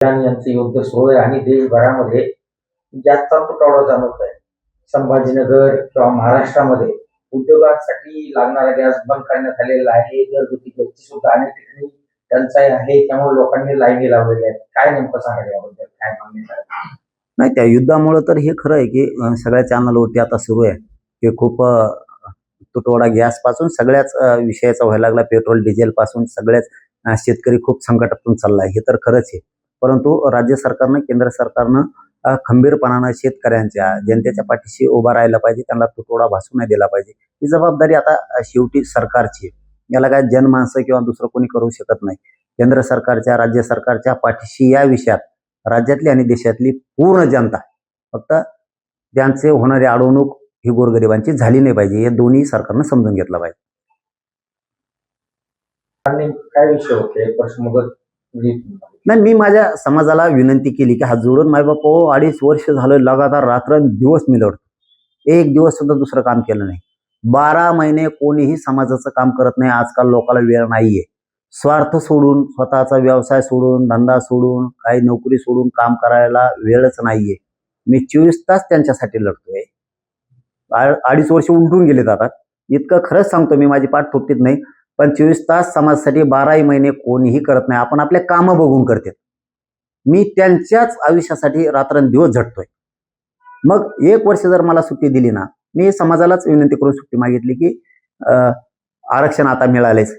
Iran यांचं युद्ध सुरू आहे आणि देशभरामध्ये जास्त तुटवडा जाणवत आहे. संभाजीनगर किंवा महाराष्ट्रामध्ये उद्योगासाठी लागणारा गॅस बंद करण्यात आलेला आहे. घरगुती गॅसची सुद्धा अनेक ठिकाणी टंचाई आहे, त्यामुळे लोकांनी लाईनी लावलेल्या आहेत. काय नेमकं सांगाल याबद्दल, काय मागणी आहे? नाही, त्या युद्धामुळे तर हे खरं आहे की सगळ्या चॅनलवरती आता सुरू आहे की खूप तुटवडा गॅस पासून सगळ्याच विषयाचा व्हायला लागला. पेट्रोल डिझेल पासून सगळ्याच शेतकरी खूप संकटातून चाललाय, हे तर खरंच आहे. परंतु राज्य सरकारनं, केंद्र सरकारनं खंबीरपणानं शेतकऱ्यांच्या, जनतेच्या पाठीशी उभा राहायला पाहिजे. त्यांना तुटवडा भासू नाही दिला पाहिजे. ही जबाबदारी आता शेवटी सरकारची आहे. याला काय जनमानसं किंवा दुसरं कोणी करू शकत नाही. केंद्र सरकारच्या, राज्य सरकारच्या पाठीशी या विषयात राज्यातली आणि देशातली पूर्ण जनता, फक्त त्यांचे होणारी अडवणूक ही गोरगरिबांची झाली नाही पाहिजे. हे दोन्ही सरकारनं समजून घेतलं पाहिजे. काय विषय होते मुदत? नाही, मी माझ्या समाजाला विनंती केली की हात जोडून, माय बाप 2.5 वर्ष झालं लगातार रात्रंदिवस मी लढतो. एक दिवस सुद्धा दुसरं काम केलं नाही. 12 महिने कोणीही समाजाचं काम करत नाही. आजकाल लोकांना वेळ नाहीये. स्वार्थ सोडून, स्वतःचा व्यवसाय सोडून, धंदा सोडून, काही नोकरी सोडून काम करायला वेळच नाहीये. मी 24 तास त्यांच्यासाठी लढतोय. 2.5 वर्ष उलटून गेलेत आता. इतकं खरंच सांगतो मी, माझी पाठ थोपटीत नाही. पण 24 तास समाजासाठी 12 महिने कोणीही करत नाही. आपण आपले कामं बघून करते. मी त्यांच्याच आयुष्यासाठी रात्रंदिवस झटतोय. मग 1 वर्ष जर मला सुट्टी दिली ना, मी समाजालाच विनंती करून सुट्टी मागितली की आरक्षण आता मिळालेच,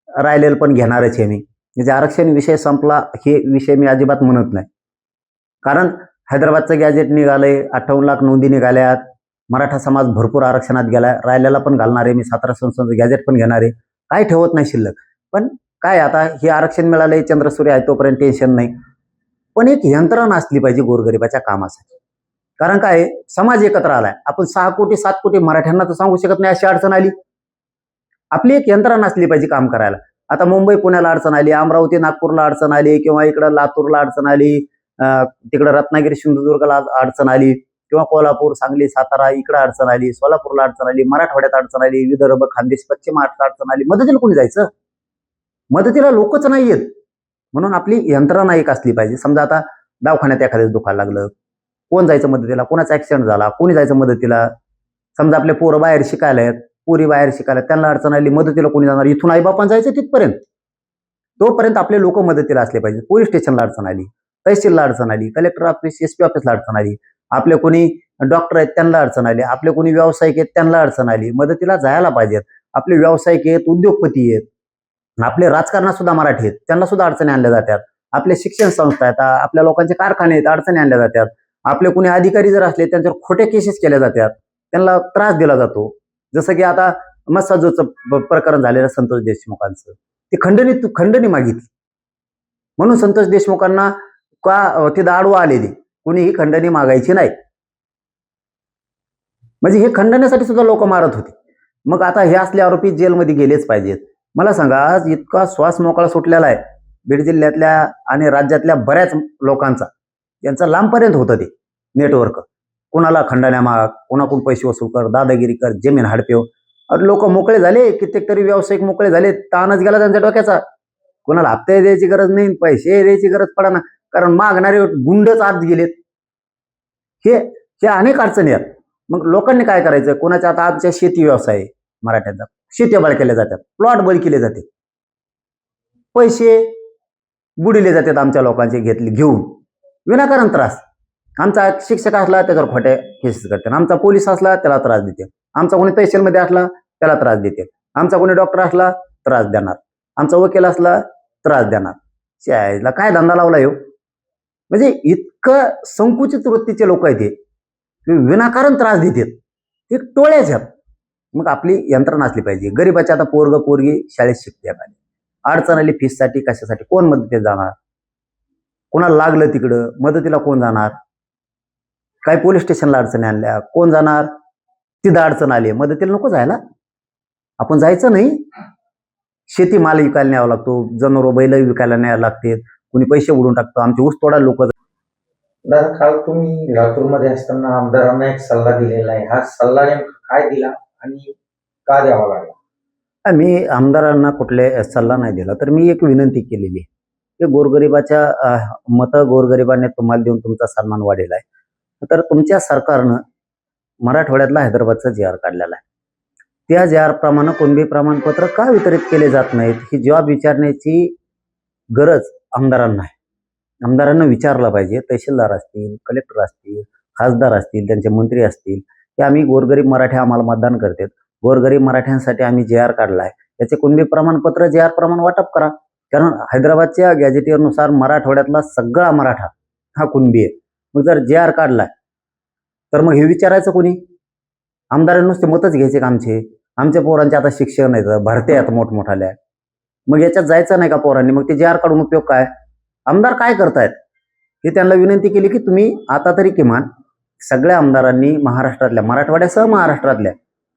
राहिलेलं पण घेणारच आहे मी. म्हणजे आरक्षण विषय संपला हे विषय मी अजिबात म्हणत नाही. कारण हैदराबादचं गॅजेट निघालंय, 58 लाख नोंदी निघाल्यात. मराठा समाज भरपूर आरक्षणात गेलाय, राहिलेला पण घालणार आहे मी. 17 संस्थांचं गॅजेट पण घेणार आहे. काय ठेवत नाही शिल्लक. पण काय आता हे आरक्षण मिळालंय, चंद्रसूर्य आहे तोपर्यंत टेन्शन नाही. पण एक यंत्रणा असली पाहिजे गोरगरिबाच्या कामासाठी. कारण काय, समाज एकत्र आलाय. आपण 6 कोटी 7 कोटी मराठ्यांना तर सांगू शकत नाही अशी अडचण आली. आपली एक यंत्रणा असली पाहिजे काम करायला. आता मुंबई पुण्याला अडचण आली, अमरावती नागपूरला अडचण आली, किंवा इकडं लातूरला अडचण आली, तिकडं रत्नागिरी सिंधुदुर्गला अडचण आली, किंवा कोल्हापूर सांगली सातारा इकडं अडचण आली, सोलापूरला अडचण आली, मराठवाड्यात अडचण आली, विदर्भ खानदेश पश्चिम महाराष्ट्रात अडचण आली. मदतीला कोणी जायचं? मदतीला लोकच नाही येत. म्हणून आपली यंत्रणा एक असली पाहिजे. समजा आता दवाखान्यात एखाद्याच दुखायला लागलं, कोण जायचं मदतीला? कोणाचा ऍक्सिडेंट झाला, कोणी जायचं मदतीला? समजा आपले पोरं बाहेर शिकायला आहेत, पोरी बाहेर शिकायला, त्यांना अडचण आली, मदतीला कोणी जाणार? इथून आईबापान जायचं तिथपर्यंत. तोपर्यंत आपले लोक मदतीला असले पाहिजे. पोलीस स्टेशनला अडचण आली, तहसीलला अडचण आली, कलेक्टर ऑफिस, एसपी ऑफिसला अडचण आली, आपले कोणी डॉक्टर आहेत त्यांना अडचण आली, आपले कोणी व्यावसायिक आहेत त्यांना अडचण आली, मदतीला जायला पाहिजेत. आपले व्यावसायिक आहेत, उद्योगपती आहेत, आपले राजकारणात सुद्धा मराठी आहेत, त्यांना सुद्धा अडचणी आणल्या जातात. आपले शिक्षण संस्था आहेत, आपल्या लोकांचे कारखाने आहेत, अडचणी आणल्या जातात. आपले कोणी अधिकारी जर असले त्यांच्यावर खोटे केसेस केल्या जातात, त्यांना त्रास दिला जातो. जसं की आता मसाजोचं प्रकरण झालेलं संतोष देशमुखांचं, ते खंडणी मागितली म्हणून संतोष देशमुखांना का ते दाडवा आलेली, कुणीही खंडणी मागायची नाही. म्हणजे हे खंडण्यासाठी सुद्धा लोक मारत होते. मग आता हे असले आरोपी जेलमध्ये गेलेच पाहिजेत. मला सांगा, आज इतका श्वास मोकळा सुटलेला आहे बीड जिल्ह्यातल्या आणि राज्यातल्या बऱ्याच लोकांचा. यांचं लांबपर्यंत होतं ते नेटवर्क. कोणाला खंडण्या माग, कोणाकडून पैसे वसूल कर, दादागिरी कर, जमीन हडपेव. लोक मोकळे झाले, कित्येक तरी व्यावसायिक मोकळे झाले. ताणच गेला त्यांच्या डोक्याचा. कोणाला हप्ते द्यायची गरज नाही, पैसे द्यायची गरज पडा ना, कारण मागणारे गुंडच आत गेलेत. हे अनेक अडचणी आहेत. मग लोकांनी काय करायचं? कोणाच्या आता आमच्या शेती व्यवसाय आहे, मराठ्यांचा शेती बळ केले जातात, प्लॉट बळ केले जाते, पैसे बुडिले जातात आमच्या लोकांचे घेऊन विनाकारण त्रास. आमचा शिक्षक असला त्याच्यावर खोट्या केसेस करतात, आमचा पोलीस असला त्याला त्रास देते, आमचा कोणी तहसीलमध्ये असला त्याला त्रास देते, आमचा कोणी डॉक्टर असला त्रास देणार, आमचा वकील असला त्रास देणार. शाळेला काय धंदा लावला येऊ? म्हणजे इतकं संकुचित वृत्तीचे लोक आहेत हे, विनाकारण त्रास देतात, ते टोळ्याच आहेत. मग आपली यंत्रणा असली पाहिजे. गरीबाच्या आता पोरग पोरगी शाळेत शिकते, अडचण आली फीससाठी, कशासाठी, कोण मदतीला जाणार? कोणाला लागलं तिकडं मदतीला कोण जाणार? काही पोलीस स्टेशनला अडचणी आणल्या, कोण जाणार? तिथं अडचण आली, मदतीला नको जायला? आपण जायचं नाही? शेती माल विकायला न्यावा लागतो, जनावर बैल विकायला न्यावं लागते, कोणी पैसे उडून टाकतो, आमचे ऊस तोडा लोक. काल तुम्ही लातूरमध्ये असताना आमदारांना एक सल्ला दिलेला आहे, हा सल्ला नेमका काय दिला आणि का द्यावा लागला? मी आमदारांना कुठले सल्ला नाही दिला, तर मी एक विनंती केलेली हे गोरगरिबाच्या मतं गोरगरिबाने तुम्हाला देऊन तुमचा सन्मान वाढेल आहे. तर तुमच्या सरकारनं मराठवाड्यातला हैदराबादचा जी आर काढलेला आहे, त्या जी आर प्रमाणे कुणबी प्रमाणपत्र का वितरित केले जात नाहीत ही जबाब विचारण्याची गरज आमदारांना आहे. आमदारांना विचारलं पाहिजे. तहसीलदार असतील, कलेक्टर असतील, खासदार असतील, त्यांचे मंत्री असतील, की आम्ही गोरगरीब मराठी आम्हाला मतदान करतात, गोरगरीब मराठ्यांसाठी आम्ही जे आर काढला आहे, त्याचे कुणबी प्रमाणपत्र जे आर प्रमाणे वाटप करा. कारण हैदराबादच्या गॅजेटियरनुसार मराठवाड्यातला सगळा मराठा हा कुणबी आहे. मग जर जे आर काढलाय तर मग हे विचारायचं कोणी? आमदारांना नुसते मतच घ्यायचे का आमच्या पोरांचे आता शिक्षण आहेत, भरते आहेत मोठमोठाल्या, मग याच्यात जायचं नाही का पोरांनी? मग ते जे आर काढून उपयोग काय? आमदार काय करतायत हे त्यांना विनंती केली की तुम्ही आता तरी किमान सगळ्या आमदारांनी महाराष्ट्रातल्या, मराठवाड्यासह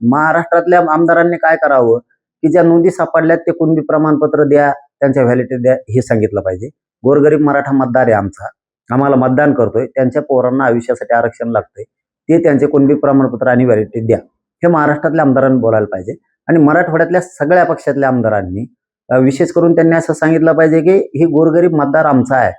महाराष्ट्रातल्या आमदारांनी काय करावं की ज्या नोंदी सापडल्यात ते कुणबी प्रमाणपत्र द्या, त्यांच्या व्हॅलिडिटी द्या, हे सांगितलं पाहिजे. गोरगरीब मराठा मतदार आहे आम्हाला मतदान करतोय, त्यांच्या पोरांना आयुष्यासाठी आरक्षण लागतंय, ते त्यांचे कुणबी प्रमाणपत्र आणि व्हॅलिडिटी द्या, हे महाराष्ट्रातल्या आमदारांनी बोलायला पाहिजे. आणि मराठवाड्यातल्या सगळ्या पक्षातल्या आमदारांनी विशेष करून त्यांनी असं सांगितलं पाहिजे की ही गोरगरीब मतदार आमचा आहे,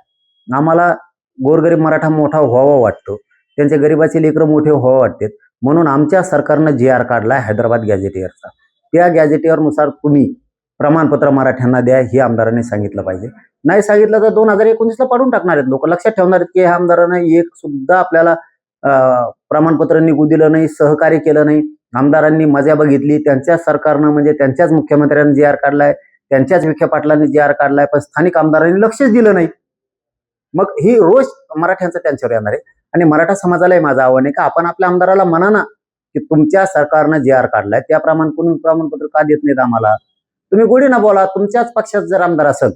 आम्हाला गोरगरीब मराठा मोठा व्हावा वाटतो, त्यांच्या गरिबाचे लेकरं मोठे व्हावं वाटतात, म्हणून आमच्या सरकारनं जे आर काढलाय हैदराबाद गॅजेटियरचा, त्या गॅजेटियरनुसार तुम्ही प्रमाणपत्र मराठ्यांना द्या, हे आमदारांनी सांगितलं पाहिजे. नाही सांगितलं तर 2019ला पाडून टाकणार आहेत लोक. लक्षात ठेवणार आहेत की ह्या आमदारांना एक सुद्धा आपल्याला प्रमाणपत्र निघू दिलं नाही, सहकार्य केलं नाही. आमदारांनी मजा बघितली, त्यांच्या सरकारनं म्हणजे त्यांच्याच मुख्यमंत्र्यांनी जे आर काढलाय, त्यांच्याच विखे पाटलांनी जे आर काढलाय, पण स्थानिक आमदारांनी लक्षच दिलं नाही. मग ही रोज मराठ्यांचं त्यांच्यावर येणार आहे. आणि मराठा समाजालाही माझं आव्हान आहे की आपण आपल्या आमदाराला म्हणा ना की तुमच्या सरकारनं जे आर काढलाय त्याप्रमाणे कोणी प्रमाणपत्र का देत नाहीत आम्हाला? तुम्ही गोडीनं बोला. तुमच्याच पक्षात जर आमदार असेल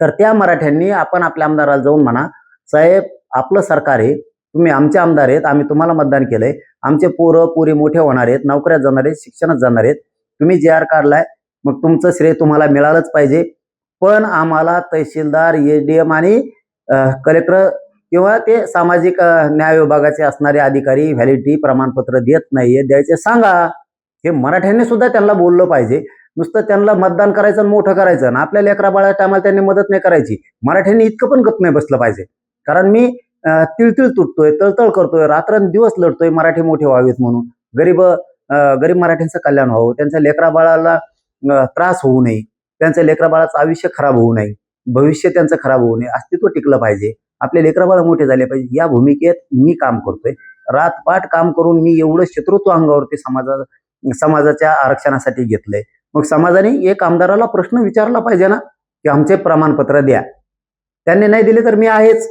तर त्या मराठ्यांनी आपण आपल्या आमदाराला जाऊन म्हणा, साहेब आपलं सरकार आहे, तुम्ही आमचे आमदार आहेत, आम्ही तुम्हाला मतदान केलंय, आमचे पोरं पुरी मोठे होणार आहेत, नोकऱ्यात जाणार आहेत, शिक्षणात जाणार आहेत, तुम्ही जे आर काढलाय मग तुमचं श्रेय तुम्हाला मिळालंच पाहिजे. पण आम्हाला तहसीलदार, एसडीएम आणि कलेक्टर किंवा ते सामाजिक न्याय विभागाचे असणारे अधिकारी व्हॅलिडिटी प्रमाणपत्र देत नाहीये, द्यायचे सांगा. हे मराठ्यांनी सुद्धा त्यांना बोललं पाहिजे. नुसतं त्यांना मतदान करायचं आणि मोठं करायचं आणि आपल्या लेकरा बाळा टायमाला त्यांनी मदत नाही करायची. मराठ्यांनी इतकं पण गप नाही बसलं पाहिजे. कारण मी तिळतिळ तुटतोय, तळतळ करतोय, रात्रंदिवस लढतोय मराठी मोठे व्हावेत म्हणून, गरीब मराठ्यांचं कल्याण व्हावं, त्यांच्या लेकरा बाळाला त्रास होऊ नये, त्यांच्या लेकरा बाळाचं आयुष्य खराब होऊ नये, भविष्य त्यांचं खराब होऊ नये, अस्तित्व टिकलं पाहिजे, आपले लेकरा बाळ मोठे झाले पाहिजे. या भूमिकेत मी काम करतोय. रातपाट काम करून मी एवढं शत्रुत्व अंगावरती समाजाच्या आरक्षणासाठी घेतलंय. मग समाजाने एक आमदाराला प्रश्न विचारला पाहिजे ना की आमचे प्रमाणपत्र द्या. त्यांनी नाही दिले तर मी आहेच,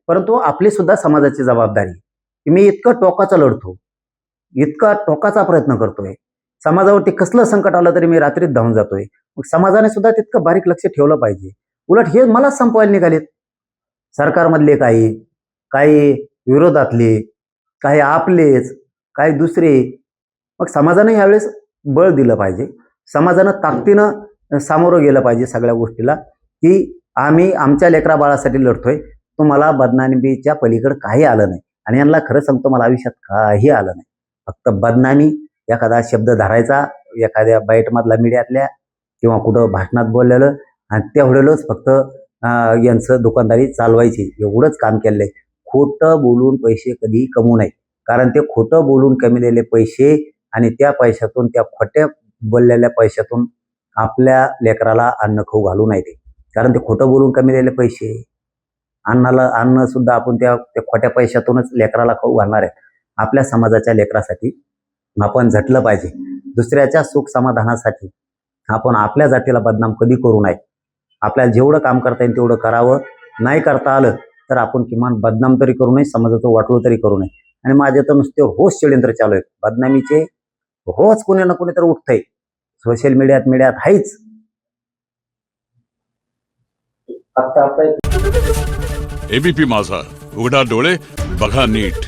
परंतु आपली सुद्धा समाजाची जबाबदारी की मी इतकं टोकाचं लढतो, इतका टोकाचा प्रयत्न करतोय, समाजावरती कसलं संकट आलं तरी मी रात्रीत धावून जातोय. मग समाजाने सुद्धा तितकं बारीक लक्ष ठेवलं पाहिजे. उलट हे मलाच संपवायला निघालेत सरकारमधले, काही विरोधातले, काही आपलेच, काही दुसरे. मग समाजाने यावेळेस बळ दिलं पाहिजे, समाजानं ताकदीनं सामोरं गेलं पाहिजे सगळ्या गोष्टीला की आम्ही आमच्या लेकरा बाळासाठी लढतोय, तुम्हाला बदनामीच्या पलीकडे काही आलं नाही. आणि यांना खरं सांगतो, मला आयुष्यात काही आलं नाही, फक्त बदनामी, एखादा शब्द धरायचा एखाद्या बाईटमधला मीडियातल्या किंवा कुठं भाषणात बोललेलं आणि तेवढेलंच फक्त यांचं दुकानदारी चालवायची, एवढंच काम केलंय. खोटं बोलून पैसे कधी कमवू नये, कारण ते खोटं बोलून कमविलेले पैसे आणि त्या पैशातून, त्या खोट्या बोललेल्या पैशातून आपल्या लेकराला अन्न खाऊ घालू नये. कारण ते खोटं बोलून कमविलेले पैसे, अन्न सुद्धा आपण त्या खोट्या पैशातूनच लेकराला खाऊ घालणार आहे. आपल्या समाजाच्या लेकरासाठी आपण झटलं पाहिजे. दुसऱ्याच्या सुख समाधानासाठी आपण आपल्या जातीला बदनाम कधी करू नये. आपल्याला जेवढं काम करता येईल तेवढं करावं. नाही करता आलं तर आपण किमान बदनाम तरी करू नये, समाजाचं वाटोळं तरी करू नये. आणि माझे तर नुसते रोज षडयंत्र चालू आहेत बदनामीचे, रोज कोणी ना कोणी तर उठतंय, सोशल मीडियात आहेच. आता आपण एबीपी माझा, उघडा डोळे बघा नीट.